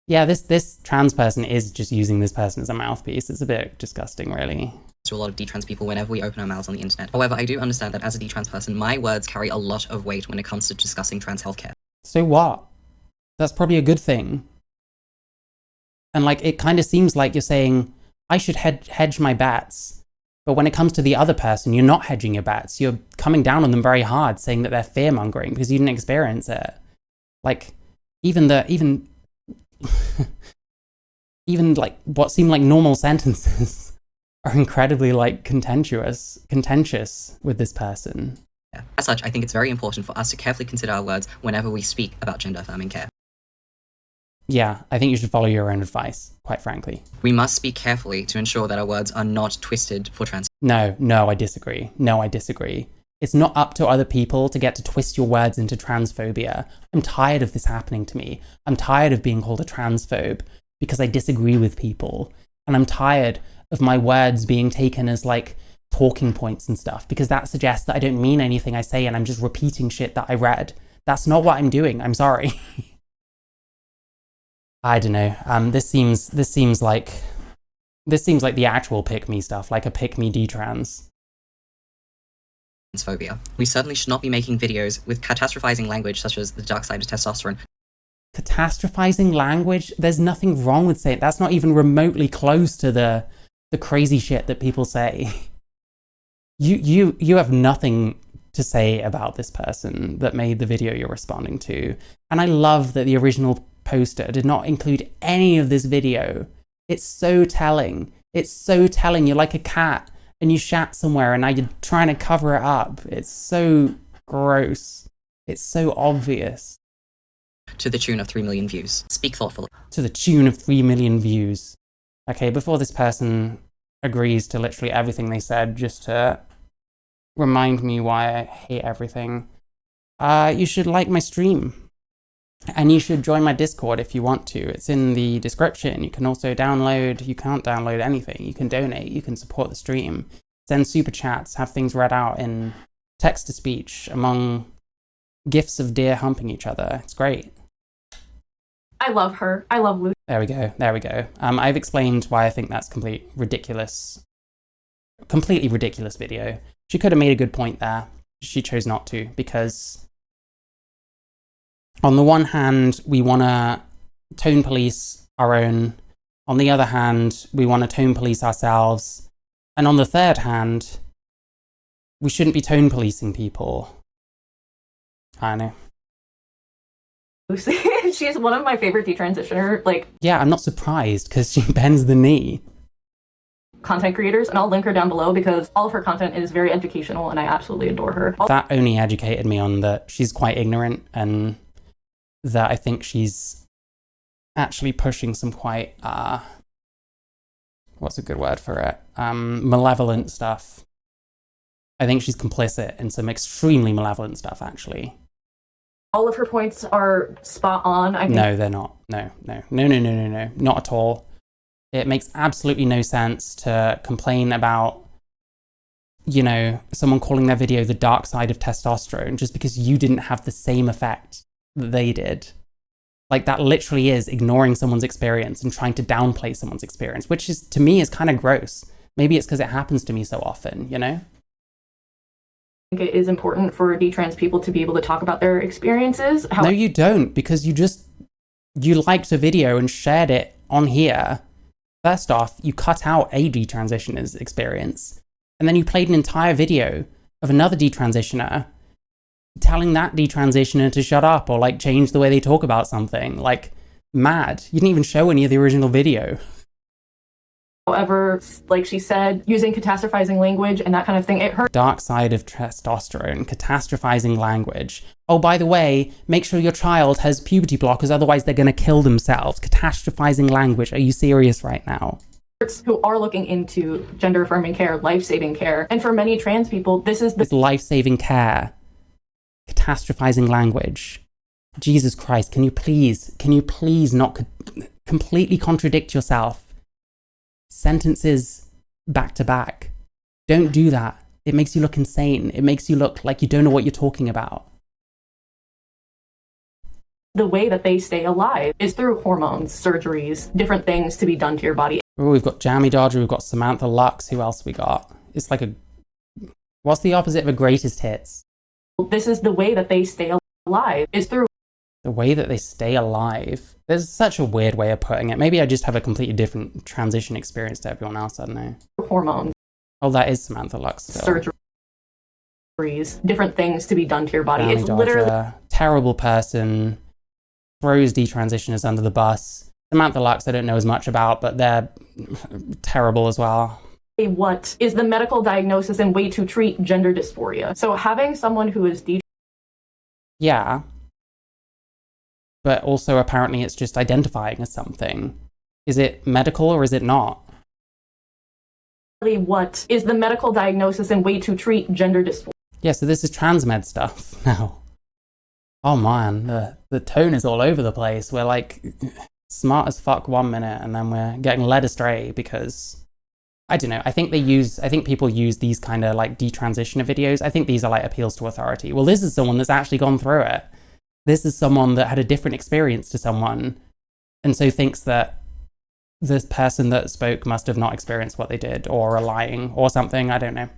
Yeah, this trans person is just using this person as a mouthpiece. It's a bit disgusting, really. To a lot of detrans people whenever we open our mouths on the internet. However, I do understand that as a detrans person, my words carry a lot of weight when it comes to discussing trans healthcare. So what? That's probably a good thing. And like, it kind of seems like you're saying, I should hedge my bets. But when it comes to the other person, you're not hedging your bets. You're coming down on them very hard, saying that they're fear-mongering because you didn't experience it. Like, even like what seem like normal sentences are incredibly like contentious with this person. As such, I think it's very important for us to carefully consider our words whenever we speak about gender-affirming care. Yeah, I think you should follow your own advice, quite frankly. We must speak carefully to ensure that our words are not twisted for trans. No, I disagree. It's not up to other people to get to twist your words into transphobia. I'm tired of this happening to me. I'm tired of being called a transphobe because I disagree with people. And I'm tired of my words being taken as like talking points and stuff because that suggests that I don't mean anything I say and I'm just repeating shit that I read. That's not what I'm doing. I'm sorry. I don't know. This seems like the actual pick me stuff, like a pick me detrans. Transphobia. We certainly should not be making videos with catastrophizing language such as the dark side of testosterone. Catastrophizing language? There's nothing wrong with saying that's not even remotely close to the crazy shit that people say. You have nothing to say about this person that made the video you're responding to. And I love that the original poster did not include any of this video. It's so telling. You're like a cat and you shat somewhere and now you're trying to cover it up. It's so gross. It's so obvious. To the tune of 3 million views. Speak thoughtfully. To the tune of 3 million views. Okay, before this person agrees to literally everything they said, just to remind me why I hate everything, you should like my stream. And you should join my Discord if you want to. It's in the description. You can also download, you can't download anything. You can donate, you can support the stream, send super chats, have things read out in text-to-speech among gifs of deer humping each other. It's great. I love her. I love Lucy. There we go. There we go. I've explained why I think that's completely ridiculous video. She could have made a good point there. She chose not to, because on the one hand, we want to tone police our own. On the other hand, we want to tone police ourselves. And on the third hand, we shouldn't be tone policing people. I know. Lucy, she's one of my favorite detransitioner, Yeah, I'm not surprised, because she bends the knee. Content creators, and I'll link her down below because all of her content is very educational and I absolutely adore her. That only educated me on that she's quite ignorant, and that I think she's actually pushing some quite, what's a good word for it? Malevolent stuff. I think she's complicit in some extremely malevolent stuff, actually. All of her points are spot on. I think. No, they're not. No. Not at all. It makes absolutely no sense to complain about, you know, someone calling their video the dark side of testosterone just because you didn't have the same effect that they did. Like, that literally is ignoring someone's experience and trying to downplay someone's experience, which is, to me, is kind of gross. Maybe it's because it happens to me so often, you know? I think it is important for detrans people to be able to talk about their experiences. No, you don't, because you liked a video and shared it on here. First off, you cut out a detransitioner's experience, and then you played an entire video of another detransitioner telling that detransitioner to shut up or, like, change the way they talk about something. Like, mad. You didn't even show any of the original video. However, like she said, using catastrophizing language and that kind of thing, it hurt. Dark side of testosterone, catastrophizing language. Oh, by the way, make sure your child has puberty blockers, otherwise they're going to kill themselves. Catastrophizing language. Are you serious right now? Who are looking into gender-affirming care, life-saving care. And for many trans people, this is It's life-saving care. Catastrophizing language. Jesus Christ, can you please not completely contradict yourself? Sentences back to back. Don't do that. It makes you look insane. It makes you look like you don't know what you're talking about. the way that they stay alive is through hormones, surgeries, different things to be done to your body. Oh, we've got Jammy Dodger, we've got Samantha Lux. Who else we got? It's like a... What's the opposite of a greatest hits? This is the way that they stay alive, is through... The way that they stay alive? There's such a weird way of putting it. Maybe I just have a completely different transition experience to everyone else, I don't know. Hormones. Oh, that is Samantha Lux still. Surgeries, different things to be done to your body. Jammy It's Dodger, literally... terrible person, throws detransitioners under the bus. Samantha Lux I don't know as much about, but they're terrible as well. What is the medical diagnosis and way to treat gender dysphoria? So having someone who is Yeah. But also apparently it's just identifying as something. Is it medical or is it not? What is the medical diagnosis and way to treat gender dysphoria? Yeah, so this is transmed stuff now. Oh man, the tone is all over the place. We're like smart as fuck 1 minute and then we're getting led astray because I don't know. I think people use these kind of like detransitioner videos. I think these are like appeals to authority. Well, this is someone that's actually gone through it. This is someone that had a different experience to someone and so thinks that this person that spoke must have not experienced what they did or are lying or something. I don't know.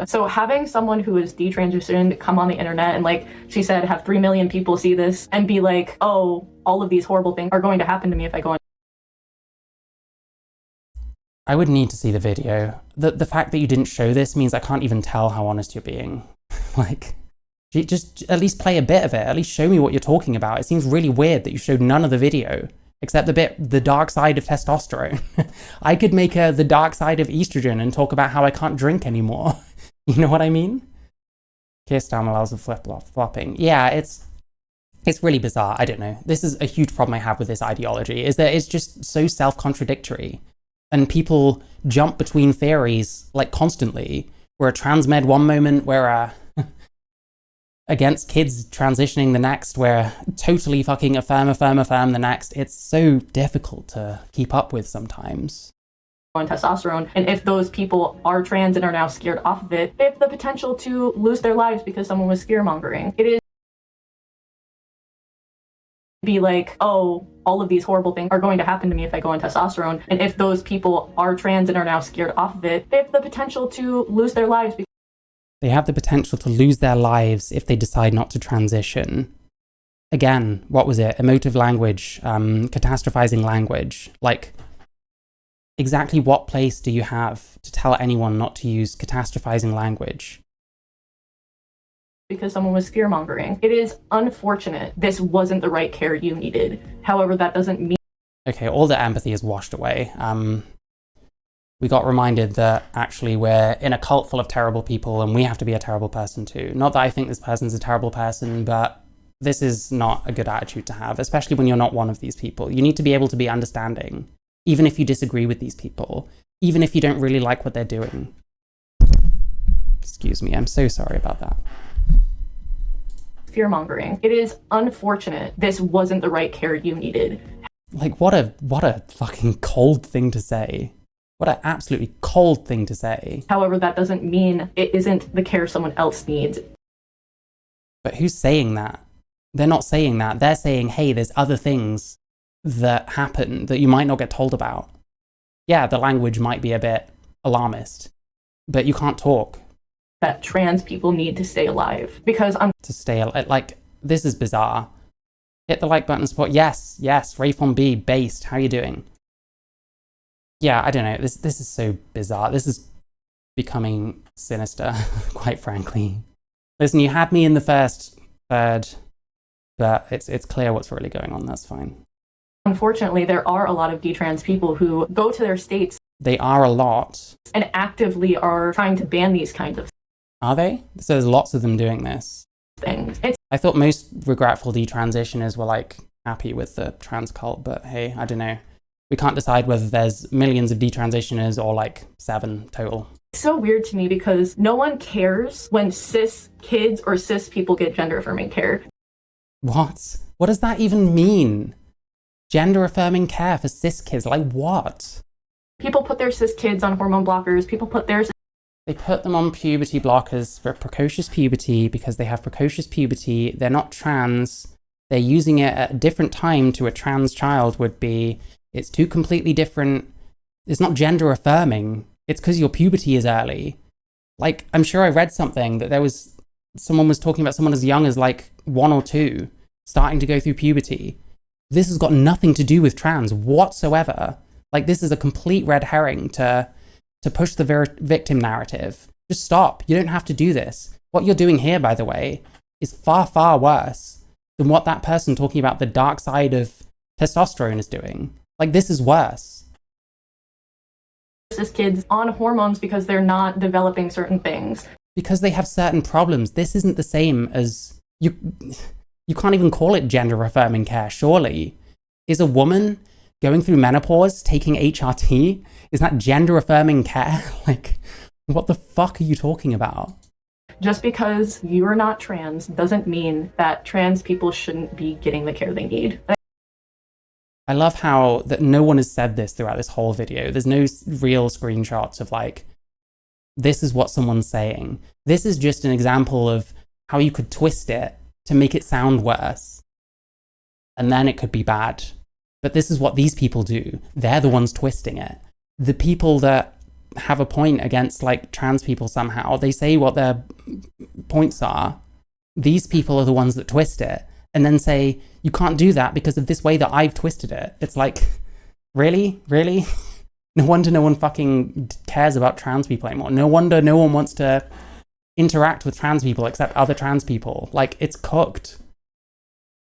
So having someone who is detransitioned come on the internet and, like she said, have 3 million people see this and be like, oh, all of these horrible things are going to happen to me if I go on. I would need to see the video. The fact that you didn't show this means I can't even tell how honest you're being. Like, just at least play a bit of it. At least show me what you're talking about. It seems really weird that you showed none of the video except the dark side of testosterone. I could make the dark side of estrogen and talk about how I can't drink anymore. You know what I mean? Keir Starmer allows of flip-flopping. Yeah, it's really bizarre. I don't know. This is a huge problem I have with this ideology, is that it's just so self-contradictory. And people jump between theories, like, constantly. We're a trans med one moment, we're against kids transitioning the next, we're totally fucking affirm the next. It's so difficult to keep up with sometimes. On testosterone, and if those people are trans and are now scared off of it, they have the potential to lose their lives because someone was fear-mongering. It is be like, oh, all of these horrible things are going to happen to me if I go on testosterone, and if those people are trans and are now scared off of it, they have the potential to lose their lives. They have the potential to lose their lives if they decide not to transition. Again, what was it? Emotive language, catastrophizing language. Like, exactly what place do you have to tell anyone not to use catastrophizing language? Because someone was fear-mongering. It is unfortunate. This wasn't the right care you needed. However, that doesn't mean... Okay, all the empathy is washed away. We got reminded that actually we're in a cult full of terrible people and we have to be a terrible person too. Not that I think this person's a terrible person, but this is not a good attitude to have, especially when you're not one of these people. You need to be able to be understanding, even if you disagree with these people, even if you don't really like what they're doing. Excuse me, I'm so sorry about that. Fear-mongering. It is unfortunate. This wasn't the right care you needed. Like, what a fucking cold thing to say. What an absolutely cold thing to say. However, that doesn't mean it isn't the care someone else needs. But who's saying that? They're not saying that. They're saying, hey, there's other things that happen that you might not get told about. Yeah, the language might be a bit alarmist, but you can't talk. That trans people need to stay alive. Because to stay alive. Like, this is bizarre. Hit the like button, support. Yes, Rayfon B, based. How you doing? Yeah, I don't know. This is so bizarre. This is becoming sinister, quite frankly. Listen, you had me in the first third, but it's clear what's really going on. That's fine. Unfortunately, there are a lot of detrans people who go to their states. They are a lot. And actively are trying to ban these kinds of Are they? So there's lots of them doing this. things. I thought most regretful detransitioners were like happy with the trans cult, but hey, I don't know. We can't decide whether there's millions of detransitioners or like 7 total. It's so weird to me because no one cares when cis kids or cis people get gender affirming care. What? What does that even mean? Gender affirming care for cis kids? Like what? People put their cis kids on hormone blockers. People put theirs. They put them on puberty blockers for precocious puberty because they have precocious puberty. They're not trans. They're using it at a different time to a trans child would be. It's two completely different. It's not gender affirming. It's because your puberty is early. Like, I'm sure I read something that someone was talking about someone as young as like 1 or 2 starting to go through puberty. This has got nothing to do with trans whatsoever. Like, this is a complete red herring to push the victim narrative. Just stop. You don't have to do this. What you're doing here, by the way, is far, far worse than what that person talking about the dark side of testosterone is doing. Like, this is worse. Cis kids on hormones because they're not developing certain things. Because they have certain problems. This isn't the same as... You can't even call it gender affirming care, surely. Is a woman going through menopause taking HRT? Is that gender affirming care? Like, what the fuck are you talking about? Just because you're not trans doesn't mean that trans people shouldn't be getting the care they need. I love how that no one has said this throughout this whole video. There's no real screenshots of like, this is what someone's saying. This is just an example of how you could twist it to make it sound worse. And then it could be bad. But this is what these people do. They're the ones twisting it. The people that have a point against like trans people somehow, they say what their points are. These people are the ones that twist it and then say, you can't do that because of this way that I've twisted it. It's like, really? Really? No wonder no one fucking cares about trans people anymore. No wonder no one wants to interact with trans people except other trans people. Like, it's cooked.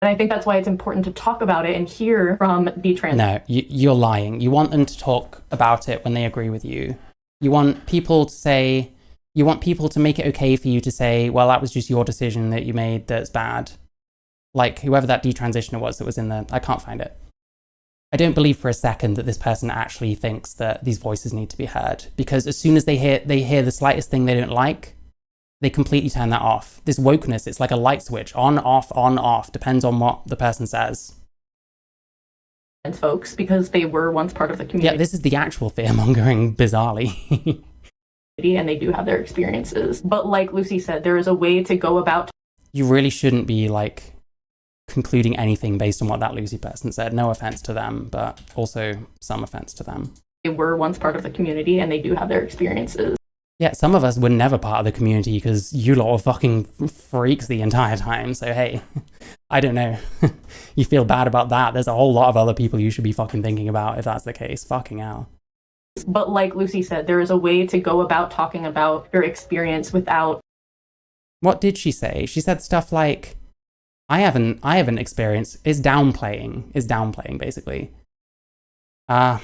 And I think that's why it's important to talk about it and hear from detrans. No, you're lying. You want them to talk about it when they agree with you. You want people to say, you want people to make it okay for you to say, well, that was just your decision that you made that's bad. Like whoever that detransitioner was that was in the, I can't find it. I don't believe for a second that this person actually thinks that these voices need to be heard, because as soon as they hear the slightest thing they don't like, they completely turn that off. This wokeness, it's like a light switch, on, off, depends on what the person says. Folks, because they were once part of the community. Yeah, this is the actual fear-mongering, bizarrely. And they do have their experiences. But like Lucy said, there is a way to go about. You really shouldn't be like concluding anything based on what that Lucy person said. No offense to them, but also some offense to them. They were once part of the community and they do have their experiences. Yeah, some of us were never part of the community because you lot were fucking freaks the entire time. So hey, I don't know. You feel bad about that. There's a whole lot of other people you should be fucking thinking about if that's the case. Fucking hell. But like Lucy said, there is a way to go about talking about your experience without. What did she say? She said stuff like, I haven't experienced, is downplaying basically. Fuck,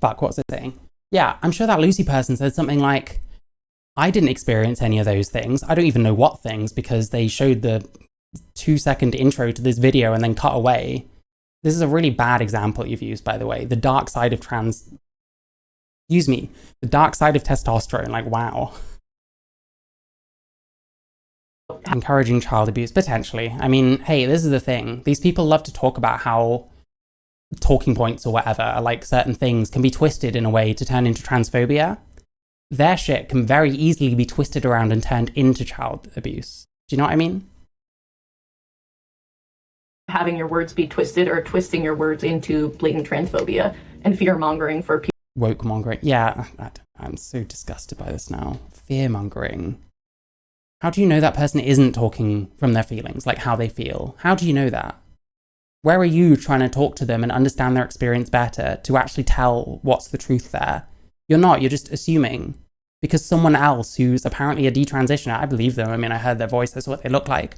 what was it saying? Yeah, I'm sure that Lucy person said something like, I didn't experience any of those things. I don't even know what things, because they showed the 2-second intro to this video and then cut away. This is a really bad example you've used, by the way. The dark side of the dark side of testosterone, like, wow. Encouraging child abuse, potentially. I mean, hey, this is the thing. These people love to talk about how talking points or whatever, like certain things, can be twisted in a way to turn into transphobia. Their shit can very easily be twisted around and turned into child abuse. Do you know what I mean? Having your words be twisted or twisting your words into blatant transphobia and fear-mongering for people. Woke mongering. Yeah, I'm so disgusted by this now. Fear mongering. How do you know that person isn't talking from their feelings, like how they feel? How do you know that? Where are you trying to talk to them and understand their experience better to actually tell what's the truth there? You're not, you're just assuming. Because someone else who's apparently a detransitioner, I believe them, I mean, I heard their voice, that's what they look like.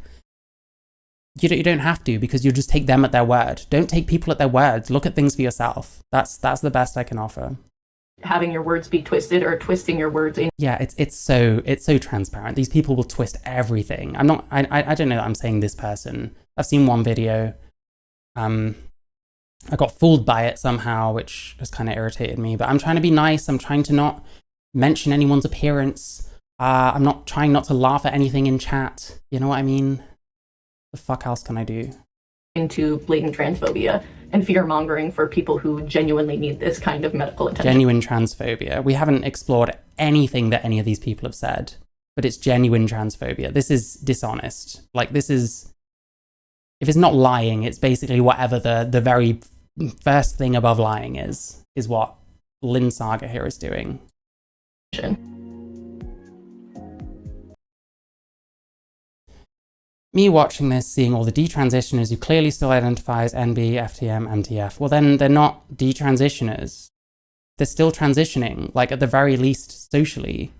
You don't have to, because you'll just take them at their word. Don't take people at their words. Look at things for yourself. That's the best I can offer. Having your words be twisted or twisting your words in. Yeah, it's so transparent. These people will twist everything. I don't know that I'm saying this person. I've seen one video. I got fooled by it somehow, which just kind of irritated me. But I'm trying to be nice. I'm trying to not mention anyone's appearance. I'm not trying not to laugh at anything in chat. You know what I mean? The fuck else can I do? Into blatant transphobia and fear-mongering for people who genuinely need this kind of medical attention. Genuine transphobia. We haven't explored anything that any of these people have said, but it's genuine transphobia. This is dishonest. Like, this is... If it's not lying, it's basically whatever the very first thing above lying is what Lynn Saga here is doing. Me watching this, seeing all the detransitioners who clearly still identify as NB, FTM, MTF, well then they're not detransitioners. They're still transitioning, like at the very least socially.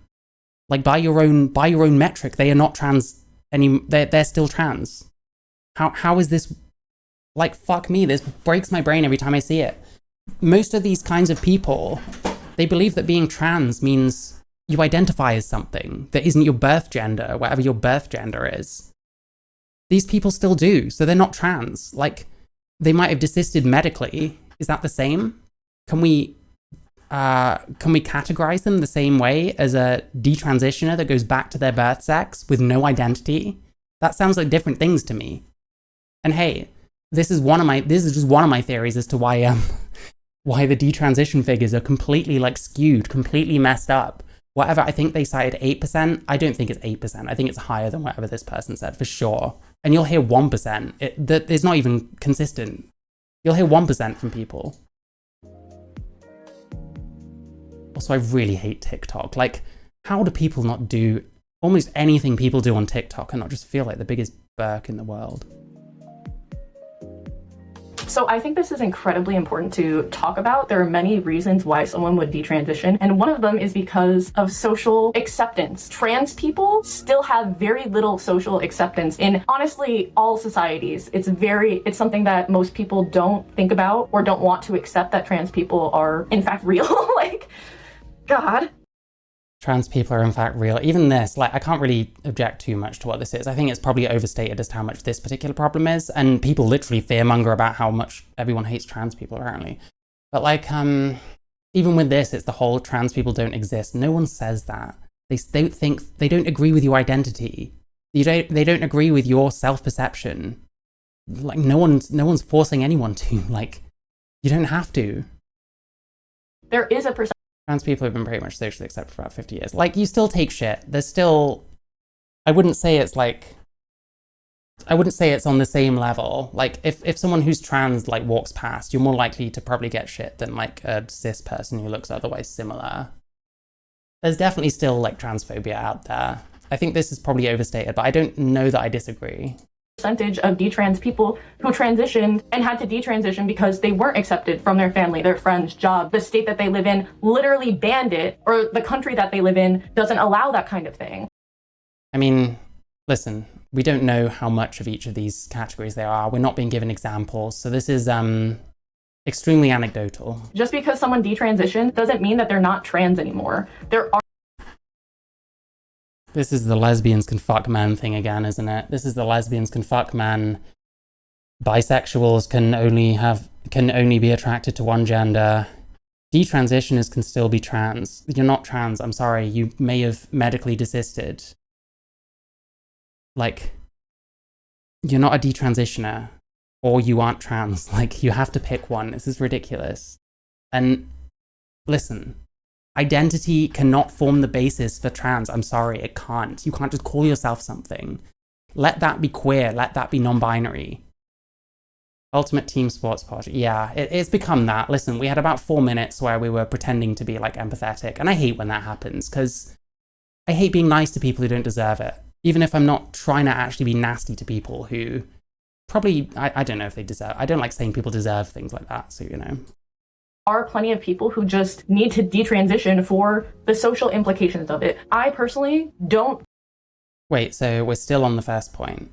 Like by your own metric, they are not trans they're still trans. How is this, like, fuck me, this breaks my brain every time I see it. Most of these kinds of people, they believe that being trans means you identify as something that isn't your birth gender, whatever your birth gender is. These people still do, so they're not trans. Like, they might have desisted medically. Is that the same? Can we categorize them the same way as a detransitioner that goes back to their birth sex with no identity? That sounds like different things to me. And hey, this is just one of my theories as to why the detransition figures are completely like skewed, completely messed up. Whatever, I think they cited 8%. I don't think it's 8%. I think it's higher than whatever this person said, for sure. And you'll hear 1%. It's not even consistent. You'll hear 1% from people. Also, I really hate TikTok. Like, how do people not do almost anything people do on TikTok and not just feel like the biggest Burke in the world? So I think this is incredibly important to talk about. There are many reasons why someone would detransition, and one of them is because of social acceptance. Trans people still have very little social acceptance in, honestly, all societies. It's something that most people don't think about or don't want to accept, that trans people are in fact real. Like, God. Trans people are in fact real. Even this, like, I can't really object too much to what this is. I think it's probably overstated as to how much this particular problem is, and people literally fearmonger about how much everyone hates trans people, apparently. But like, even with this, it's the whole trans people don't exist. No one says that. They don't agree with your identity. They don't agree with your self-perception. Like, no one's forcing anyone to. Like, you don't have to. There is a perception. Trans people have been pretty much socially accepted for about 50 years. Like, you still take shit. There's still... I wouldn't say it's on the same level. Like, if someone who's trans, like, walks past, you're more likely to probably get shit than, like, a cis person who looks otherwise similar. There's definitely still, like, transphobia out there. I think this is probably overstated, but I don't know that I disagree. Percentage of detrans people who transitioned and had to detransition because they weren't accepted from their family, their friends, job. The state that they live in literally banned it, or the country that they live in doesn't allow that kind of thing. I mean, listen, we don't know how much of each of these categories there are. We're not being given examples, so this is extremely anecdotal. Just because someone detransitioned doesn't mean that they're not trans anymore. There are... This is the lesbians can fuck men thing again, isn't it? This is the lesbians can fuck men. Bisexuals can only be attracted to one gender. Detransitioners can still be trans. You're not trans, I'm sorry. You may have medically desisted. Like, you're not a detransitioner, or you aren't trans. Like, you have to pick one. This is ridiculous. And listen, identity cannot form the basis for trans. I'm sorry, it can't. You can't just call yourself something. Let that be queer, let that be non-binary. Ultimate team sports party. Yeah, it's become that. Listen, we had about 4 minutes where we were pretending to be, like, empathetic, and I hate when that happens, because I hate being nice to people who don't deserve it. Even if I'm not trying to actually be nasty to people who probably, I don't know if they deserve, I don't like saying people deserve things like that, so, you know. Are plenty of people who just need to detransition for the social implications of it. I personally don't... Wait, so we're still on the first point?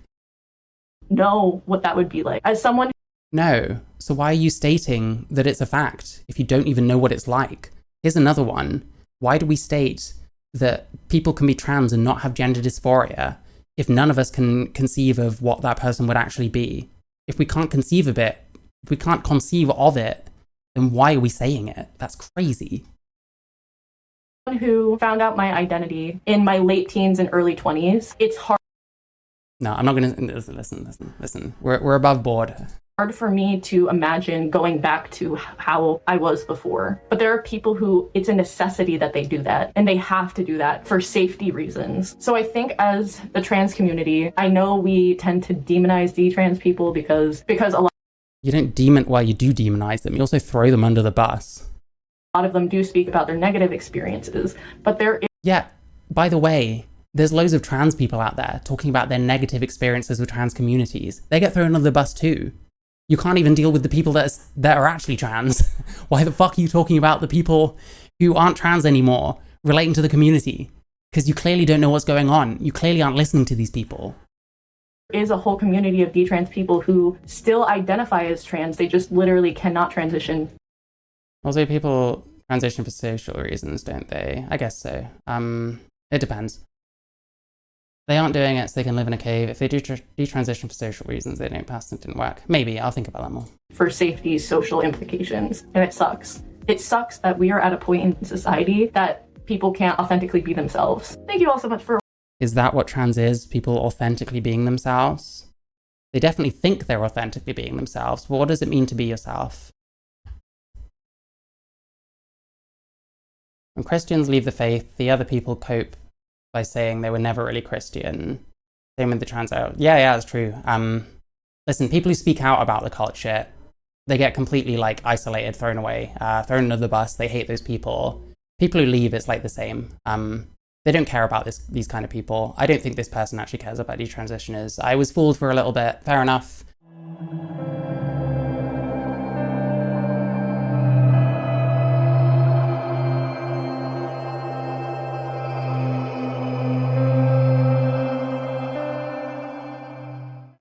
...know what that would be like. As someone... No. So why are you stating that it's a fact if you don't even know what it's like? Here's another one. Why do we state that people can be trans and not have gender dysphoria if none of us can conceive of what that person would actually be? If we can't conceive of it, if we can't conceive of it, then why are we saying it? That's crazy. Who found out my identity in my late teens and early 20s, it's hard. No, I'm not gonna, listen. We're above board. Hard for me to imagine going back to how I was before. But there are people who it's a necessity that they do that, and they have to do that for safety reasons. So I think as the trans community, I know we tend to demonize detrans people because a lot... You don't you do demonize them. You also throw them under the bus. A lot of them do speak about their negative experiences, but there is... Yeah, by the way, there's loads of trans people out there talking about their negative experiences with trans communities. They get thrown under the bus too. You can't even deal with the people that are actually trans. Why the fuck are you talking about the people who aren't trans anymore relating to the community? Because you clearly don't know what's going on. You clearly aren't listening to these people. There is a whole community of detrans people who still identify as trans. They just literally cannot transition. Also, people transition for social reasons, don't they? I guess so. It depends. They aren't doing it so they can live in a cave. If they do detransition for social reasons, they don't pass, it didn't work. Maybe, I'll think about that more. For safety, social implications, and it sucks. It sucks that we are at a point in society that people can't authentically be themselves. Thank you all so much for... Is that what trans is? People authentically being themselves? They definitely think they're authentically being themselves, but what does it mean to be yourself? When Christians leave the faith, the other people cope by saying they were never really Christian. Same with the trans out. Yeah, that's true. Listen, people who speak out about the cult shit, they get completely, like, isolated, thrown away, thrown under the bus. They hate those people. People who leave, it's like the same. They don't care about these kind of people. I don't think this person actually cares about detransitioners. I was fooled for a little bit. Fair enough.